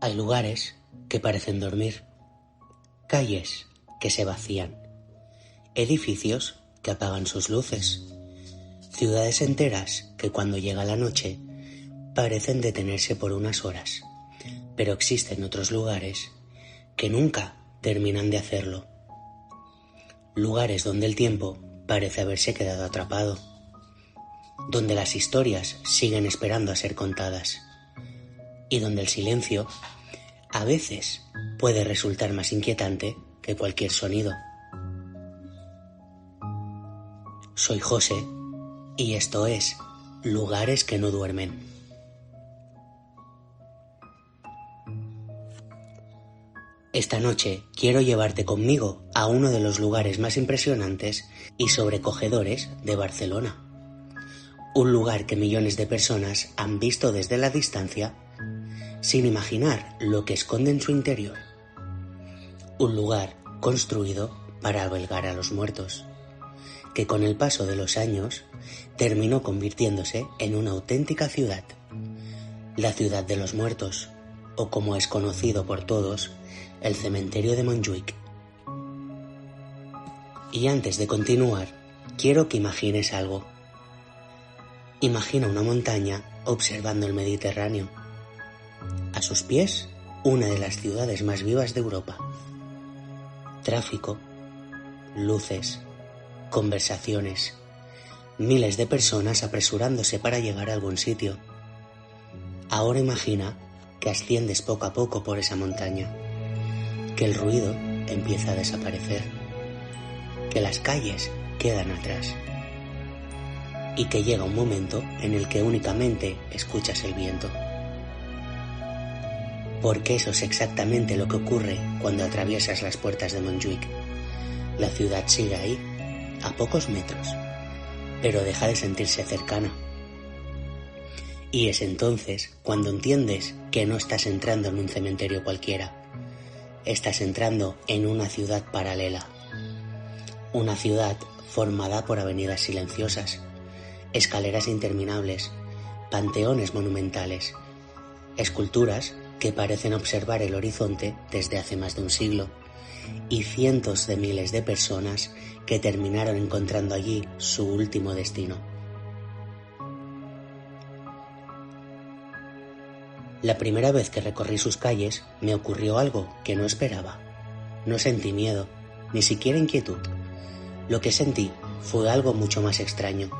Hay lugares que parecen dormir, calles que se vacían, edificios que apagan sus luces, ciudades enteras que cuando llega la noche parecen detenerse por unas horas, pero existen otros lugares que nunca terminan de hacerlo. Lugares donde el tiempo parece haberse quedado atrapado, donde las historias siguen esperando a ser contadas y donde el silencio a veces puede resultar más inquietante que cualquier sonido. Soy José y esto es Lugares que no duermen. Esta noche quiero llevarte conmigo a uno de los lugares más impresionantes y sobrecogedores de Barcelona. Un lugar que millones de personas han visto desde la distancia sin imaginar lo que esconde en su interior. Un lugar construido para albergar a los muertos, que con el paso de los años terminó convirtiéndose en una auténtica ciudad, la ciudad de los muertos, o como es conocido por todos, el cementerio de Montjuïc. Y antes de continuar, quiero que imagines algo. Imagina una montaña observando el Mediterráneo. A sus pies, una de las ciudades más vivas de Europa. Tráfico, luces, conversaciones, miles de personas apresurándose para llegar a algún sitio. Ahora imagina que asciendes poco a poco por esa montaña, que el ruido empieza a desaparecer, que las calles quedan atrás y que llega un momento en el que únicamente escuchas el viento. Porque eso es exactamente lo que ocurre cuando atraviesas las puertas de Montjuïc. La ciudad sigue ahí, a pocos metros, pero deja de sentirse cercana. Y es entonces cuando entiendes que no estás entrando en un cementerio cualquiera. Estás entrando en una ciudad paralela. Una ciudad formada por avenidas silenciosas, escaleras interminables, panteones monumentales, esculturas que parecen observar el horizonte desde hace más de un siglo, y cientos de miles de personas que terminaron encontrando allí su último destino. La primera vez que recorrí sus calles me ocurrió algo que no esperaba. No sentí miedo, ni siquiera inquietud. Lo que sentí fue algo mucho más extraño.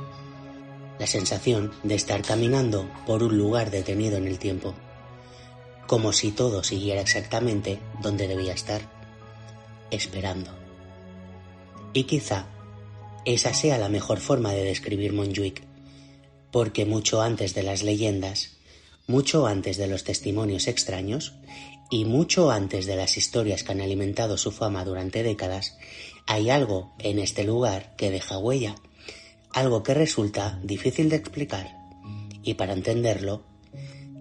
La sensación de estar caminando por un lugar detenido en el tiempo, como si todo siguiera exactamente donde debía estar, esperando. Y quizá esa sea la mejor forma de describir Montjuïc, porque mucho antes de las leyendas, mucho antes de los testimonios extraños y mucho antes de las historias que han alimentado su fama durante décadas, hay algo en este lugar que deja huella, algo que resulta difícil de explicar, y para entenderlo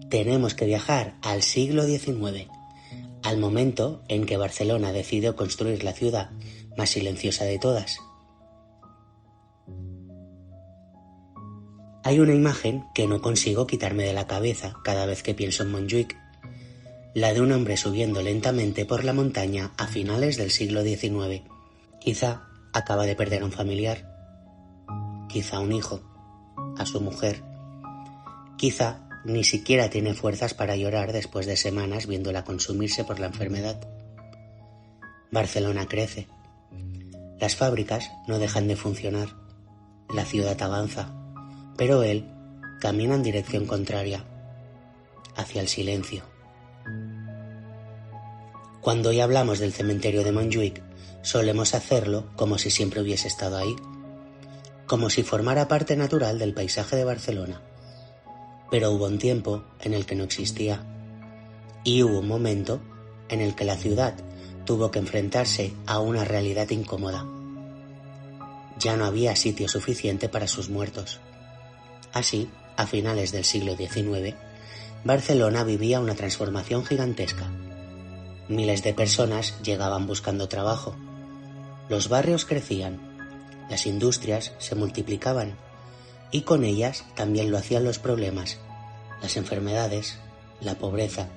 tenemos que viajar al siglo XIX, al momento en que Barcelona decidió construir la ciudad más silenciosa de todas. Hay una imagen que no consigo quitarme de la cabeza cada vez que pienso en Montjuïc, la de un hombre subiendo lentamente por la montaña a finales del siglo XIX. Quizá acaba de perder a un familiar, quizá a un hijo, a su mujer, quizá ni siquiera tiene fuerzas para llorar después de semanas viéndola consumirse por la enfermedad. Barcelona crece. Las fábricas no dejan de funcionar. La ciudad avanza. Pero él camina en dirección contraria, hacia el silencio. Cuando hoy hablamos del cementerio de Montjuïc, solemos hacerlo como si siempre hubiese estado ahí, como si formara parte natural del paisaje de Barcelona. Pero hubo un tiempo en el que no existía, y hubo un momento en el que la ciudad tuvo que enfrentarse a una realidad incómoda. Ya no había sitio suficiente para sus muertos. Así, a finales del siglo XIX, Barcelona vivía una transformación gigantesca. Miles de personas llegaban buscando trabajo. Los barrios crecían, las industrias se multiplicaban y con ellas también lo hacían los problemas, las enfermedades, la pobreza,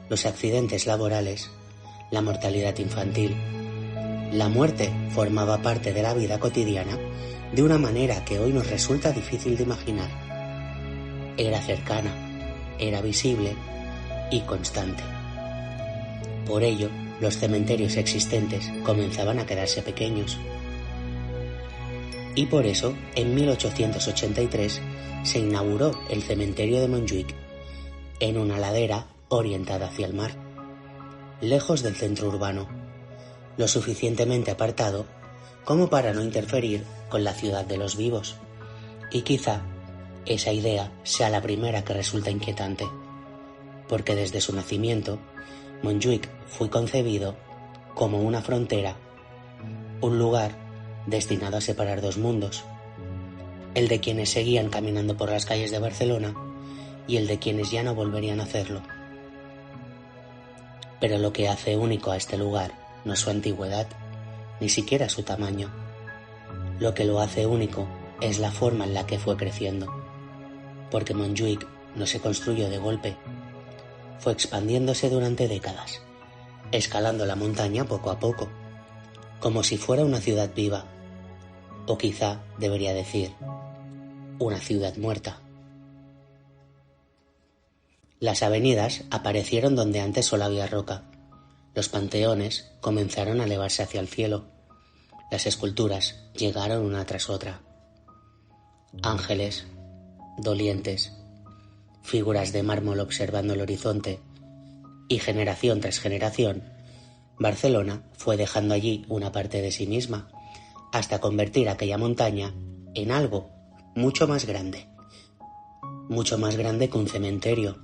los accidentes laborales, la mortalidad infantil. La muerte formaba parte de la vida cotidiana de una manera que hoy nos resulta difícil de imaginar. Era cercana, era visible y constante. Por ello, los cementerios existentes comenzaban a quedarse pequeños. Y por eso, en 1883, se inauguró el cementerio de Montjuïc, en una ladera orientada hacia el mar, lejos del centro urbano, lo suficientemente apartado como para no interferir con la ciudad de los vivos. Y quizá esa idea sea la primera que resulta inquietante, porque desde su nacimiento, Montjuïc fue concebido como una frontera, un lugar destinado a separar dos mundos, el de quienes seguían caminando por las calles de Barcelona y el de quienes ya no volverían a hacerlo. Pero lo que hace único a este lugar no es su antigüedad, ni siquiera su tamaño. Lo que lo hace único es la forma en la que fue creciendo, porque Montjuïc no se construyó de golpe, fue expandiéndose durante décadas, escalando la montaña poco a poco, como si fuera una ciudad viva, o quizá debería decir, una ciudad muerta. Las avenidas aparecieron donde antes solo había roca. Los panteones comenzaron a elevarse hacia el cielo. Las esculturas llegaron una tras otra. Ángeles, dolientes, figuras de mármol observando el horizonte, y generación tras generación, Barcelona fue dejando allí una parte de sí misma, hasta convertir aquella montaña en algo mucho más grande que un cementerio,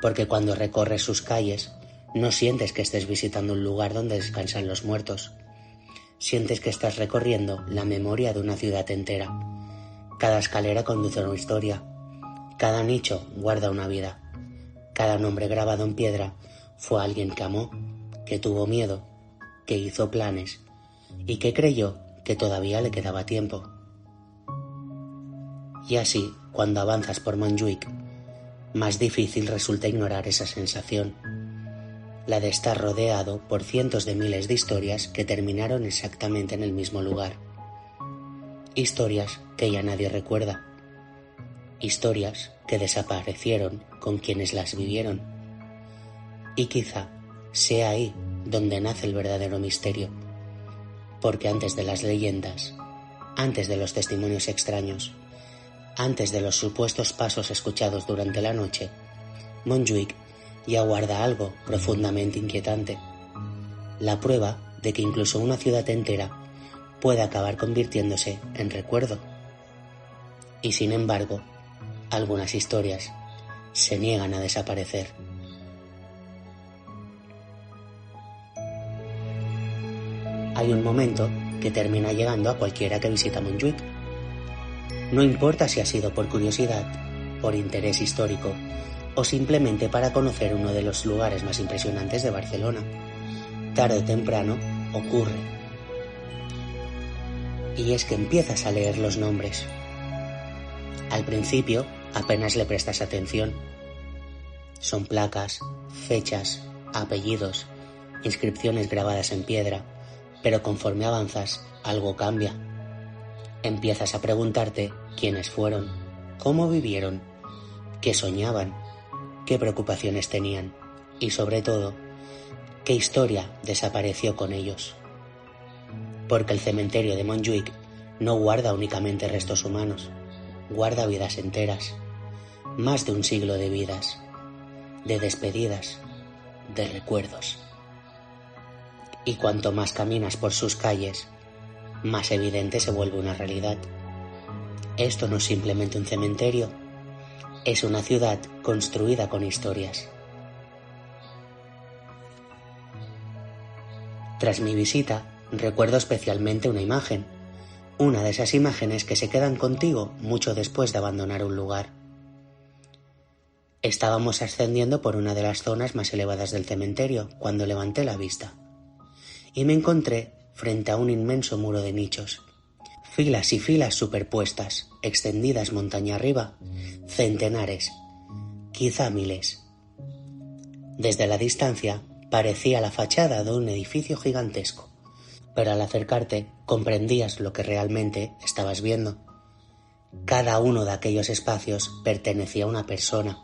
porque cuando recorres sus calles no sientes que estés visitando un lugar donde descansan los muertos, sientes que estás recorriendo la memoria de una ciudad entera. Cada escalera conduce a una historia, cada nicho guarda una vida, cada nombre grabado en piedra fue alguien que amó, que tuvo miedo, que hizo planes y que creyó que todavía le quedaba tiempo. Y así, cuando avanzas por Montjuïc, más difícil resulta ignorar esa sensación, la de estar rodeado por cientos de miles de historias que terminaron exactamente en el mismo lugar. Historias que ya nadie recuerda, historias que desaparecieron con quienes las vivieron. Y quizá sea ahí donde nace el verdadero misterio, porque antes de las leyendas, antes de los testimonios extraños, antes de los supuestos pasos escuchados durante la noche, Montjuïc ya guarda algo profundamente inquietante, la prueba de que incluso una ciudad entera puede acabar convirtiéndose en recuerdo. Y sin embargo, algunas historias se niegan a desaparecer. Hay un momento que termina llegando a cualquiera que visita Montjuïc. No importa si ha sido por curiosidad, por interés histórico o simplemente para conocer uno de los lugares más impresionantes de Barcelona. Tarde o temprano ocurre. Y es que empiezas a leer los nombres. Al principio apenas le prestas atención. Son placas, fechas, apellidos, inscripciones grabadas en piedra, pero conforme avanzas, algo cambia. Empiezas a preguntarte quiénes fueron, cómo vivieron, qué soñaban, qué preocupaciones tenían y, sobre todo, qué historia desapareció con ellos. Porque el cementerio de Montjuïc no guarda únicamente restos humanos, guarda vidas enteras, más de un siglo de vidas, de despedidas, de recuerdos. Y cuanto más caminas por sus calles, más evidente se vuelve una realidad. Esto no es simplemente un cementerio, es una ciudad construida con historias. Tras mi visita, recuerdo especialmente una imagen, una de esas imágenes que se quedan contigo mucho después de abandonar un lugar. Estábamos ascendiendo por una de las zonas más elevadas del cementerio cuando levanté la vista y me encontré frente a un inmenso muro de nichos, filas y filas superpuestas, extendidas montaña arriba, centenares, quizá miles. Desde la distancia parecía la fachada de un edificio gigantesco, pero al acercarte comprendías lo que realmente estabas viendo. Cada uno de aquellos espacios pertenecía a una persona,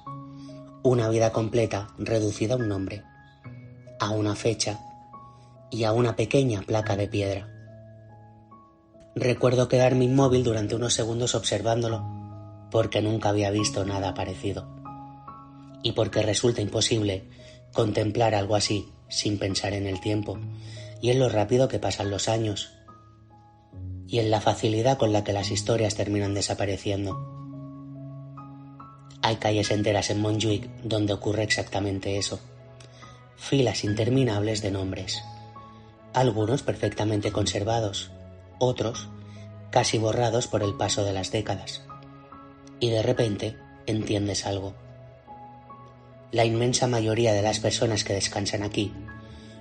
una vida completa reducida a un nombre, a una fecha y a una pequeña placa de piedra. Recuerdo quedarme inmóvil durante unos segundos observándolo, porque nunca había visto nada parecido, y porque resulta imposible contemplar algo así sin pensar en el tiempo y en lo rápido que pasan los años, y en la facilidad con la que las historias terminan desapareciendo. Hay calles enteras en Montjuïc donde ocurre exactamente eso. Filas interminables de nombres, algunos perfectamente conservados, otros casi borrados por el paso de las décadas. Y de repente entiendes algo. La inmensa mayoría de las personas que descansan aquí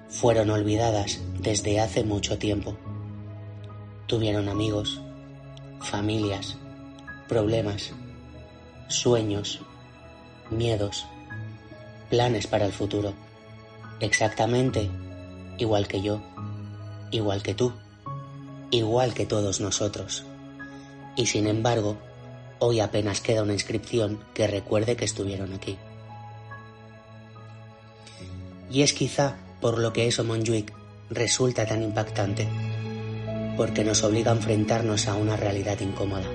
fueron olvidadas desde hace mucho tiempo. Tuvieron amigos, familias, problemas, sueños, miedos, planes para el futuro, exactamente igual que yo, igual que tú, igual que todos nosotros. Y sin embargo, hoy apenas queda una inscripción que recuerde que estuvieron aquí. Y es quizá por lo que eso Montjuïc resulta tan impactante, porque nos obliga a enfrentarnos a una realidad incómoda,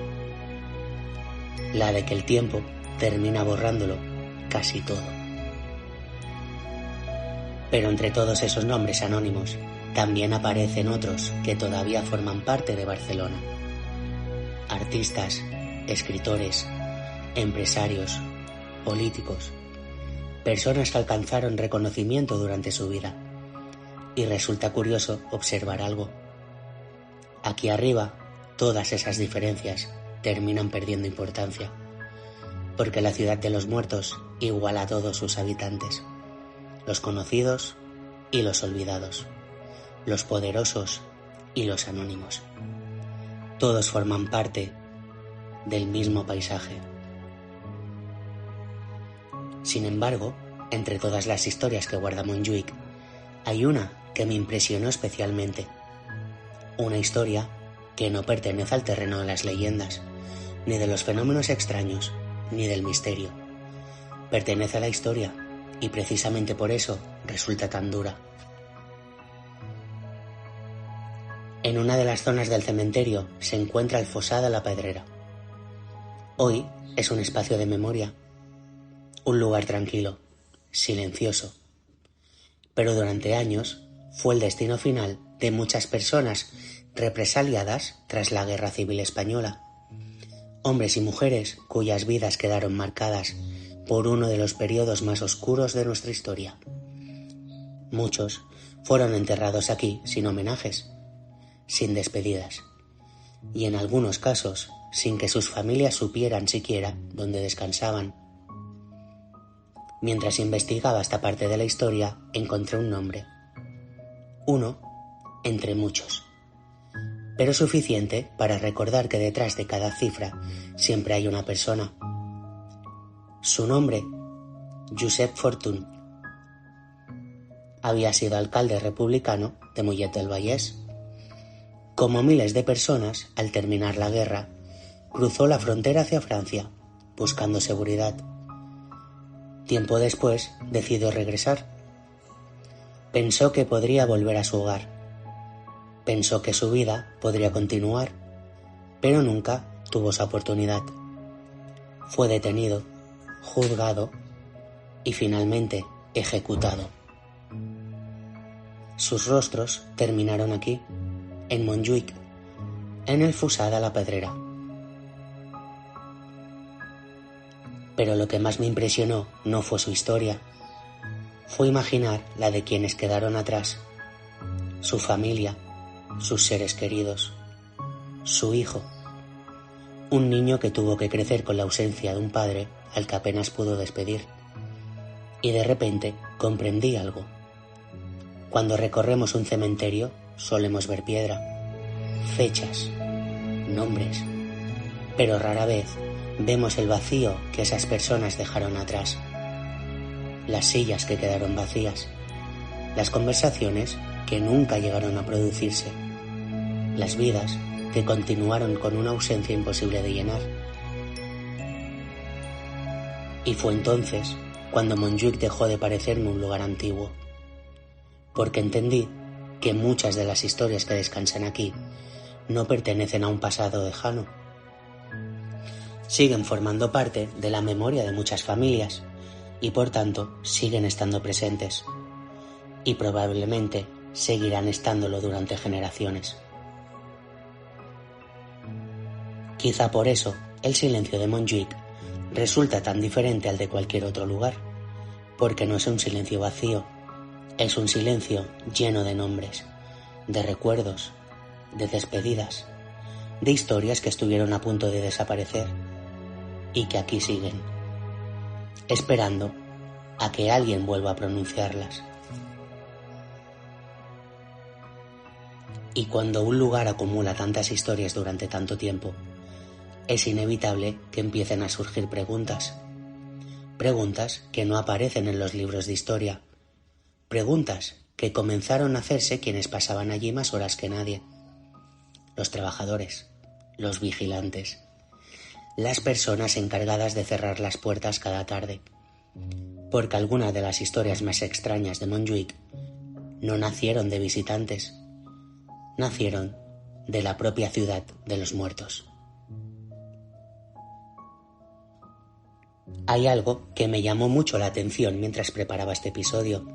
la de que el tiempo termina borrándolo casi todo. Pero entre todos esos nombres anónimos también aparecen otros que todavía forman parte de Barcelona. Artistas, escritores, empresarios, políticos, personas que alcanzaron reconocimiento durante su vida. Y resulta curioso observar algo. Aquí arriba, todas esas diferencias terminan perdiendo importancia, porque la ciudad de los muertos iguala a todos sus habitantes, los conocidos y los olvidados, los poderosos y los anónimos. Todos forman parte del mismo paisaje. Sin embargo, entre todas las historias que guarda Montjuïc, hay una que me impresionó especialmente. Una historia que no pertenece al terreno de las leyendas, ni de los fenómenos extraños, ni del misterio. Pertenece a la historia, y precisamente por eso resulta tan dura. En una de las zonas del cementerio se encuentra el Fossar de la Pedrera. Hoy es un espacio de memoria, un lugar tranquilo, silencioso, pero durante años fue el destino final de muchas personas represaliadas tras la Guerra Civil Española, hombres y mujeres cuyas vidas quedaron marcadas por uno de los periodos más oscuros de nuestra historia. Muchos fueron enterrados aquí sin homenajes, sin despedidas, y en algunos casos sin que sus familias supieran siquiera dónde descansaban. Mientras investigaba esta parte de la historia, encontré un nombre. Uno entre muchos, pero suficiente para recordar que detrás de cada cifra siempre hay una persona. Su nombre, Josep Fortuny. Había sido alcalde republicano de Mollet del Vallès. Como miles de personas, al terminar la guerra, cruzó la frontera hacia Francia, buscando seguridad. Tiempo después, decidió regresar. Pensó que podría volver a su hogar. Pensó que su vida podría continuar, pero nunca tuvo esa oportunidad. Fue detenido, juzgado y finalmente ejecutado. Sus rostros terminaron aquí, en Montjuïc, en el Fossar de la Pedrera. Pero lo que más me impresionó no fue su historia, fue imaginar la de quienes quedaron atrás, su familia, sus seres queridos, su hijo, un niño que tuvo que crecer con la ausencia de un padre al que apenas pudo despedir. Y de repente comprendí algo. Cuando recorremos un cementerio solemos ver piedra, fechas, nombres, pero rara vez vemos el vacío que esas personas dejaron atrás. las sillas que quedaron vacías, las conversaciones que nunca llegaron a producirse, las vidas que continuaron con una ausencia imposible de llenar. Y fue entonces cuando Montjuic dejó de parecerme un lugar antiguo, porque entendí que muchas de las historias que descansan aquí no pertenecen a un pasado lejano. Siguen formando parte de la memoria de muchas familias y por tanto siguen estando presentes y probablemente seguirán estándolo durante generaciones. Quizá por eso el silencio de Montjuic resulta tan diferente al de cualquier otro lugar, porque no es un silencio vacío, es un silencio lleno de nombres, de recuerdos, de despedidas, de historias que estuvieron a punto de desaparecer y que aquí siguen, esperando a que alguien vuelva a pronunciarlas. Y cuando un lugar acumula tantas historias durante tanto tiempo, es inevitable que empiecen a surgir preguntas que no aparecen en los libros de historia, preguntas que comenzaron a hacerse quienes pasaban allí más horas que nadie, los trabajadores, los vigilantes, las personas encargadas de cerrar las puertas cada tarde, porque algunas de las historias más extrañas de Montjuic no nacieron de visitantes, nacieron de la propia ciudad de los muertos. Hay algo que me llamó mucho la atención mientras preparaba este episodio,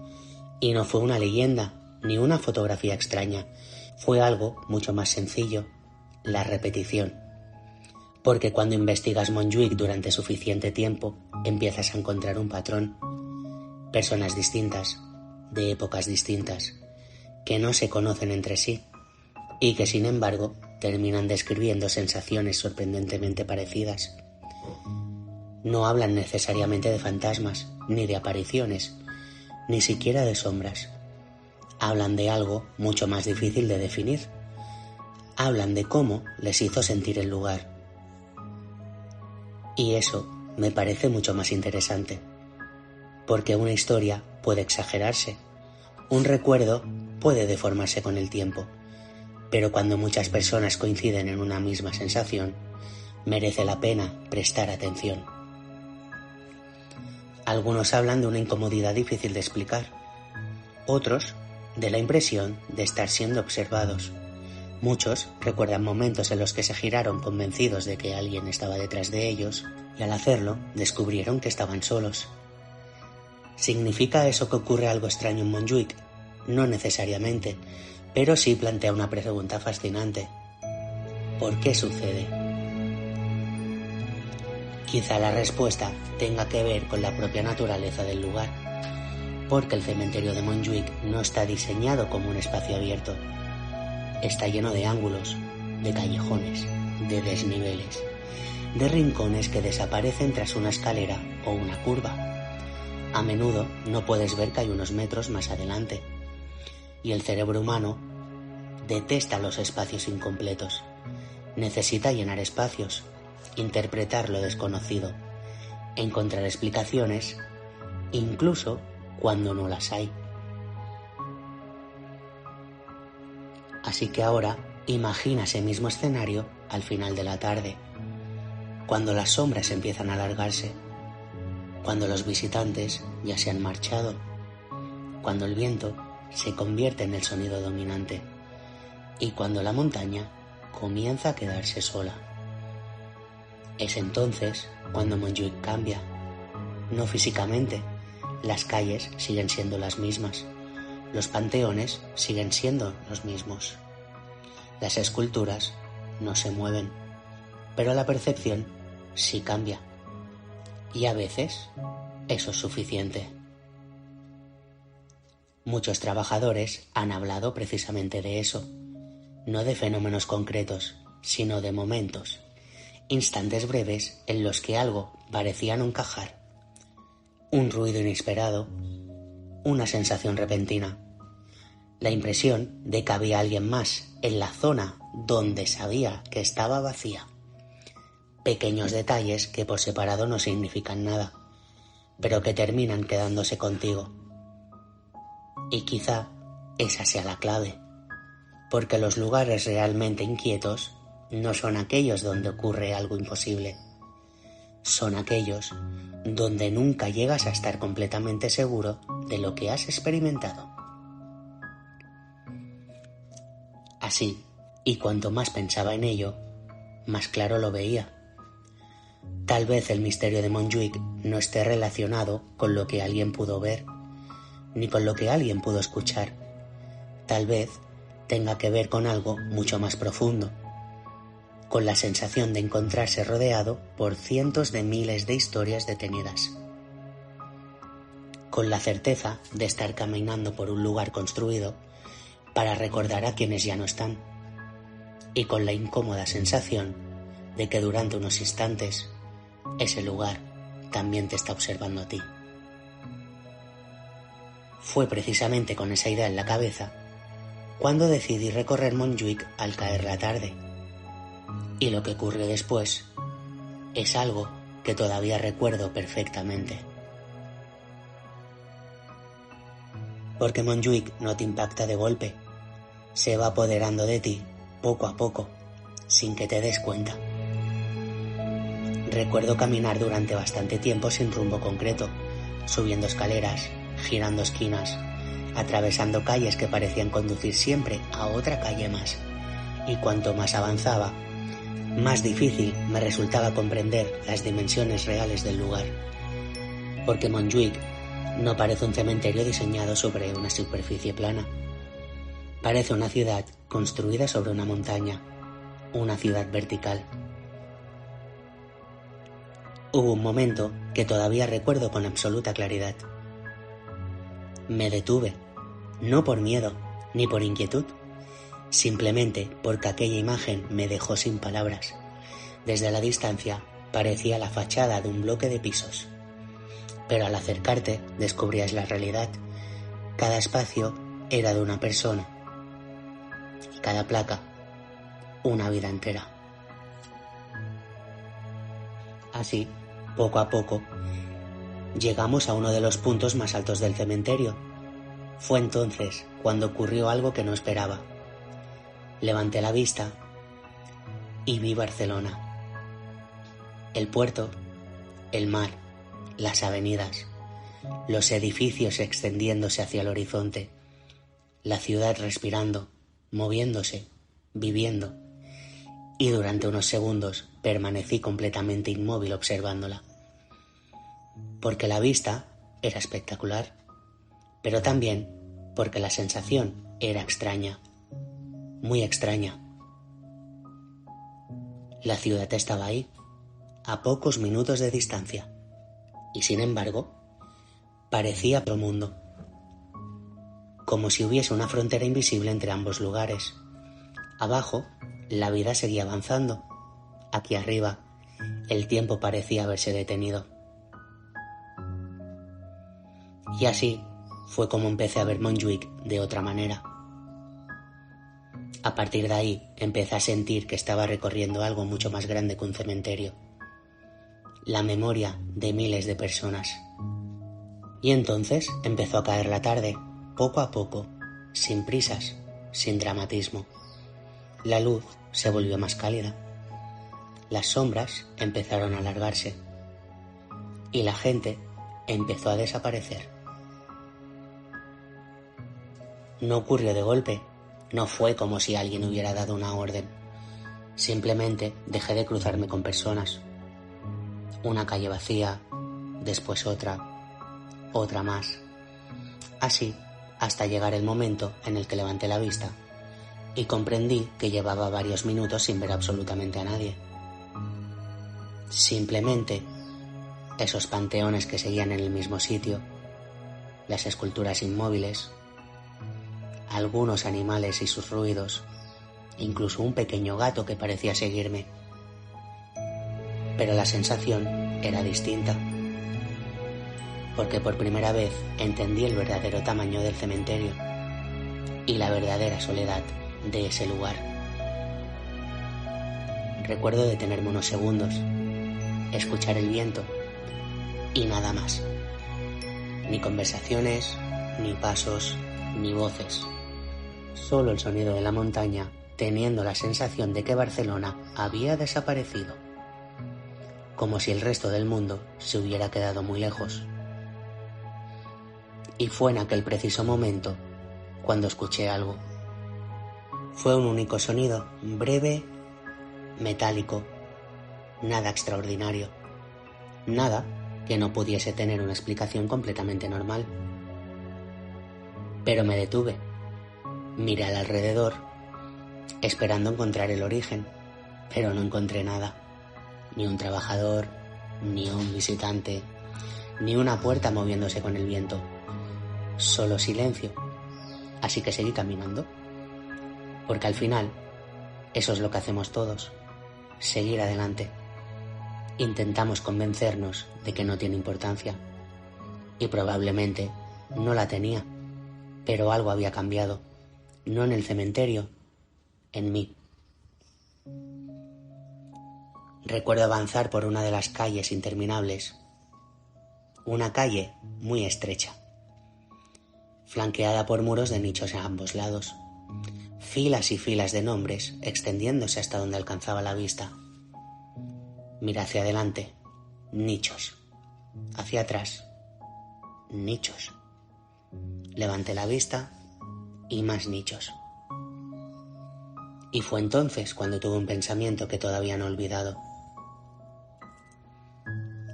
y no fue una leyenda ni una fotografía extraña, fue algo mucho más sencillo, la repetición. Porque cuando investigas Montjuic durante suficiente tiempo, empiezas a encontrar un patrón. Personas distintas, de épocas distintas, que no se conocen entre sí y que sin embargo terminan describiendo sensaciones sorprendentemente parecidas. No hablan necesariamente de fantasmas, ni de apariciones, ni siquiera de sombras. Hablan de algo mucho más difícil de definir. Hablan de cómo les hizo sentir el lugar. Y eso me parece mucho más interesante, porque una historia puede exagerarse, un recuerdo puede deformarse con el tiempo, pero cuando muchas personas coinciden en una misma sensación, merece la pena prestar atención. Algunos hablan de una incomodidad difícil de explicar, otros de la impresión de estar siendo observados. Muchos recuerdan momentos en los que se giraron convencidos de que alguien estaba detrás de ellos y al hacerlo descubrieron que estaban solos. ¿Significa eso que ocurre algo extraño en Montjuic? No necesariamente, pero sí plantea una pregunta fascinante. ¿Por qué sucede? Quizá la respuesta tenga que ver con la propia naturaleza del lugar, porque el cementerio de Montjuic no está diseñado como un espacio abierto. Está lleno de ángulos, de callejones, de desniveles, de rincones que desaparecen tras una escalera o una curva. A menudo no puedes ver que hay unos metros más adelante. Y el cerebro humano detesta los espacios incompletos. Necesita llenar espacios, interpretar lo desconocido, encontrar explicaciones, incluso cuando no las hay. Así que ahora imagina ese mismo escenario al final de la tarde, cuando las sombras empiezan a alargarse, cuando los visitantes ya se han marchado, cuando el viento se convierte en el sonido dominante y cuando la montaña comienza a quedarse sola. Es entonces cuando Montjuic cambia. No físicamente, las calles siguen siendo las mismas, los panteones siguen siendo los mismos, las esculturas no se mueven, pero la percepción sí cambia. Y a veces eso es suficiente. Muchos trabajadores han hablado precisamente de eso, no de fenómenos concretos, sino de momentos, instantes breves en los que algo parecía no encajar, un ruido inesperado, una sensación repentina, la impresión de que había alguien más en la zona donde sabía que estaba vacía. Pequeños detalles que por separado no significan nada, pero que terminan quedándose contigo. Y quizá esa sea la clave, porque los lugares realmente inquietos no son aquellos donde ocurre algo imposible, son aquellos donde nunca llegas a estar completamente seguro de lo que has experimentado. Así, y cuanto más pensaba en ello, más claro lo veía. Tal vez el misterio de Montjuic no esté relacionado con lo que alguien pudo ver, ni con lo que alguien pudo escuchar. Tal vez tenga que ver con algo mucho más profundo, con la sensación de encontrarse rodeado por cientos de miles de historias detenidas, con la certeza de estar caminando por un lugar construido para recordar a quienes ya no están, y con la incómoda sensación de que durante unos instantes ese lugar también te está observando a ti. Fue precisamente con esa idea en la cabeza cuando decidí recorrer Montjuic al caer la tarde, y lo que ocurrió después es algo que todavía recuerdo perfectamente. Porque Montjuic no te impacta de golpe, se va apoderando de ti poco a poco, sin que te des cuenta. Recuerdo caminar durante bastante tiempo sin rumbo concreto, subiendo escaleras, girando esquinas, atravesando calles que parecían conducir siempre a otra calle más, y cuanto más avanzaba, más difícil me resultaba comprender las dimensiones reales del lugar, porque Montjuic no parece un cementerio diseñado sobre una superficie plana. Parece una ciudad construida sobre una montaña, una ciudad vertical. Hubo un momento que todavía recuerdo con absoluta claridad. Me detuve, no por miedo ni por inquietud, simplemente porque aquella imagen me dejó sin palabras. Desde la distancia parecía la fachada de un bloque de pisos, pero al acercarte descubrías la realidad. Cada espacio era de una persona y cada placa una vida entera. Así, poco a poco, llegamos a uno de los puntos más altos del cementerio. Fue entonces cuando ocurrió algo que no esperaba. Levanté la vista y vi Barcelona. El puerto, el mar, las avenidas, los edificios extendiéndose hacia el horizonte, la ciudad respirando, moviéndose, viviendo, y durante unos segundos permanecí completamente inmóvil observándola. Porque la vista era espectacular, pero también porque la sensación era extraña, muy extraña. La ciudad estaba ahí, a pocos minutos de distancia, y sin embargo, parecía otro mundo, como si hubiese una frontera invisible entre ambos lugares. Abajo, la vida seguía avanzando. Aquí arriba, el tiempo parecía haberse detenido. Y así fue como empecé a ver Montjuic de otra manera. A partir de ahí empecé a sentir que estaba recorriendo algo mucho más grande que un cementerio, la memoria de miles de personas. Y entonces empezó a caer la tarde, poco a poco, sin prisas, sin dramatismo. La luz se volvió más cálida, las sombras empezaron a alargarse y la gente empezó a desaparecer. No ocurrió de golpe, no fue como si alguien hubiera dado una orden. Simplemente dejé de cruzarme con personas. Una calle vacía, después otra más. Así, hasta llegar el momento en el que levanté la vista y comprendí que llevaba varios minutos sin ver absolutamente a nadie. Simplemente esos panteones que seguían en el mismo sitio, las esculturas inmóviles, algunos animales y sus ruidos, incluso un pequeño gato que parecía seguirme. Pero la sensación era distinta, porque por primera vez entendí el verdadero tamaño del cementerio y la verdadera soledad de ese lugar. Recuerdo detenerme unos segundos, escuchar el viento y nada más. Ni conversaciones, ni pasos, ni voces. Solo el sonido de la montaña, teniendo la sensación de que Barcelona había desaparecido. Como si el resto del mundo se hubiera quedado muy lejos. Y fue en aquel preciso momento cuando escuché algo. Fue un único sonido, breve, metálico, nada extraordinario, nada que no pudiese tener una explicación completamente normal. Pero me detuve, miré al alrededor, esperando encontrar el origen, pero no encontré nada, ni un trabajador, ni un visitante, ni una puerta moviéndose con el viento, solo silencio, así que seguí caminando, porque al final eso es lo que hacemos todos, seguir adelante. Intentamos convencernos de que no tiene importancia, y probablemente no la tenía, pero algo había cambiado, no en el cementerio, en mí. Recuerdo avanzar por una de las calles interminables, una calle muy estrecha, flanqueada por muros de nichos a ambos lados, filas y filas de nombres extendiéndose hasta donde alcanzaba la vista. Miré hacia adelante, nichos. Hacia atrás, nichos. Levanté la vista y más nichos. Y fue entonces cuando tuve un pensamiento que todavía no he olvidado.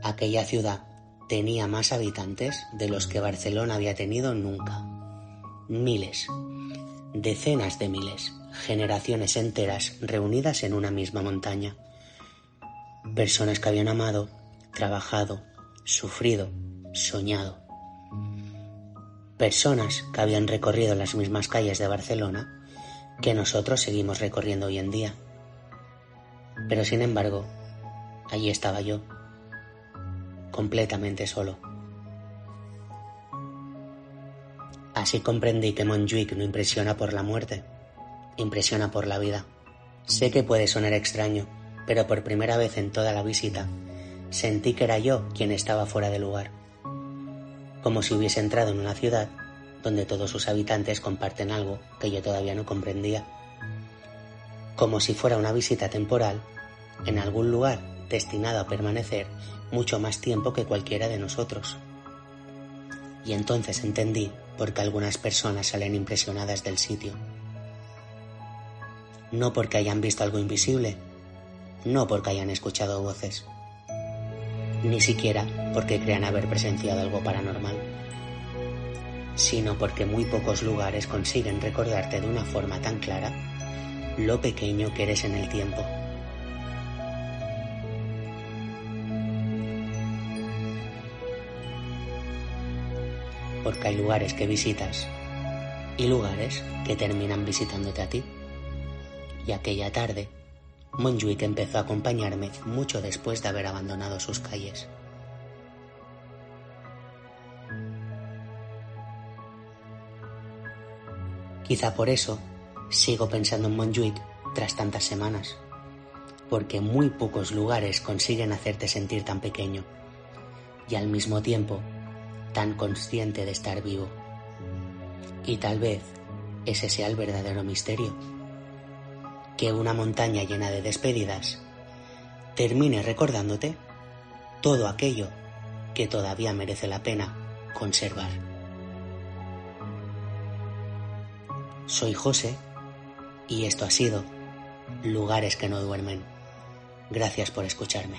Aquella ciudad tenía más habitantes de los que Barcelona había tenido nunca. Miles, decenas de miles, generaciones enteras reunidas en una misma montaña. Personas que habían amado, trabajado, sufrido, soñado. Personas que habían recorrido las mismas calles de Barcelona que nosotros seguimos recorriendo hoy en día. Pero sin embargo, allí estaba yo, completamente solo. Así comprendí que Montjuïc no impresiona por la muerte, impresiona por la vida. Sé que puede sonar extraño, pero por primera vez en toda la visita sentí que era yo quien estaba fuera de lugar, como si hubiese entrado en una ciudad donde todos sus habitantes comparten algo que yo todavía no comprendía, como si fuera una visita temporal en algún lugar destinado a permanecer mucho más tiempo que cualquiera de nosotros. Y entonces entendí por qué algunas personas salen impresionadas del sitio. No porque hayan visto algo invisible, no porque hayan escuchado voces, ni siquiera porque crean haber presenciado algo paranormal, sino porque muy pocos lugares consiguen recordarte de una forma tan clara lo pequeño que eres en el tiempo. Porque hay lugares que visitas y lugares que terminan visitándote a ti. Y aquella tarde, Montjuïc empezó a acompañarme mucho después de haber abandonado sus calles. Quizá por eso sigo pensando en Montjuïc tras tantas semanas, porque muy pocos lugares consiguen hacerte sentir tan pequeño y al mismo tiempo tan consciente de estar vivo. Y tal vez ese sea el verdadero misterio, que una montaña llena de despedidas termine recordándote todo aquello que todavía merece la pena conservar. Soy José y esto ha sido Lugares que no duermen. Gracias por escucharme.